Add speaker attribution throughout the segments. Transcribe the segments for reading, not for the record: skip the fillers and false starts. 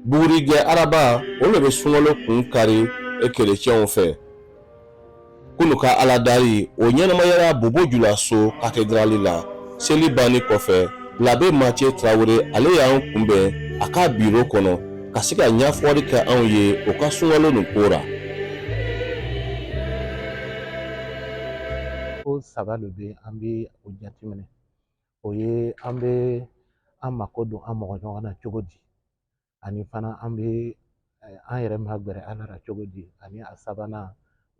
Speaker 1: Buurigɛ araba o le bɛ sunkalo kun kari kerecɛnw fɛ. Kunu ka aladari o ɲɛnamayara Bobo Julaso katedrali la. Seli banni kɔfɛ Labe Mathieu Traoré ale y'an kunbɛn a ka biro kɔnɔ ka se ka ɲɛfɔli kɛ anw ye o ka sunkalo nin ko la.
Speaker 2: Ko saba de bɛ an bɛ o jateminɛ. O ye an bɛ an mako don an mɔgɔ ɲɔgɔn na cogo di, ani fana an bɛ an yɛrɛ magɛrɛ Ala la cogo di, ani a sabanan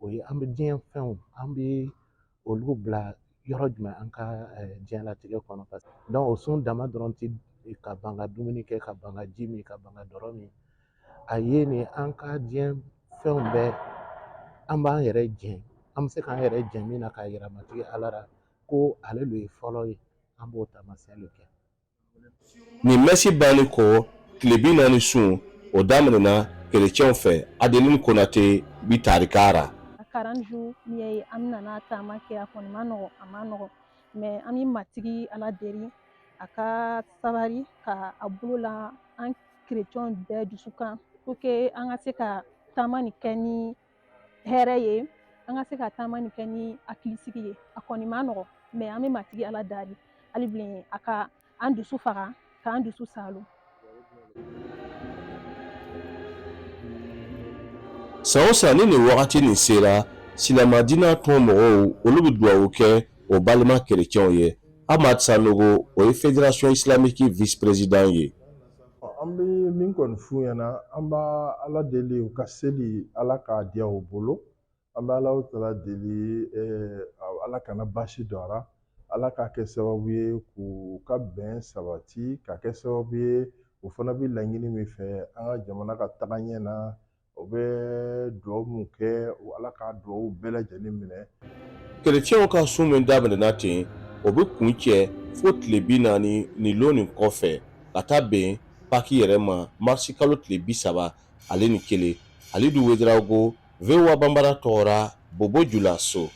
Speaker 2: o ye an bɛ diɲɛ fɛnw an bɛ olu bila yɔrɔ jumɛn an ka diɲɛlatigɛ kɔnɔ. Donc o sun dama dɔrɔn tɛ ka ban ka dumuni kɛ, ka ban ka ji min, ka ban ka dɔrɔ min. A ye nin an ka diɲɛ fɛnw bɛɛ an b'an yɛrɛ jɛn, an bɛ se k'an yɛrɛ jɛn min na k'a yira matigi Ala la ko ale de ye fɔlɔ ye, an b'o taamasiyɛn de kɛ.
Speaker 1: Nin mɛsi banni kɔ tile 40 sun o daminɛna kerecɛnw fɛ Adeline Konate bi tarikara.
Speaker 3: 40 jours min ye an nana taama kɛ a kɔni ma nɔgɔ mais an bɛ matigi Ala deli a ka sabari ka a bolo la an kerecɛnw bɛɛ dusu kan pour que an ka se ka taama nin kɛ ni hɛrɛ ye, an ka se ka taama nin kɛ ni hakilisigi ye. A kɔni ma nɔgɔ mais an bɛ matigi Ala deli hali bilen a ka an dusu faga k'an dusu salo.
Speaker 1: San o san ni nin wagati nin sera silamadina tɔn mɔgɔw olu bɛ dugawu kɛ o balima kerecɛnw ye. Ahmad Sanogo o ye Fédération Islamique vice président ye.
Speaker 4: An bɛ min kɔni f'u ɲɛna an b'a Ala deli u ka seli Ala k'a diya u bolo. An bɛ Alahu Taala deli Ala kana basi don a la, Ala k'a kɛ sababu ye k'u ka bɛn sabati, k'a kɛ sababu ye u fana bɛ laɲini min fɛ an ka jamana ka taga ɲɛ na, o bɛ dugawu mun kɛ Ala k'a dugawu bɛɛ lajɛlen minɛ.
Speaker 1: Kerecɛnw ka sun min daminɛna ten o bɛ kun cɛ fo tile 40 ni lon nin kɔfɛ ka taa bɛn Paki yɛrɛ ma marisi kalo tile 30 ale ni kelen. Halidu Ouedraogo, VOA Bambara tɔgɔra Bobo Julaso.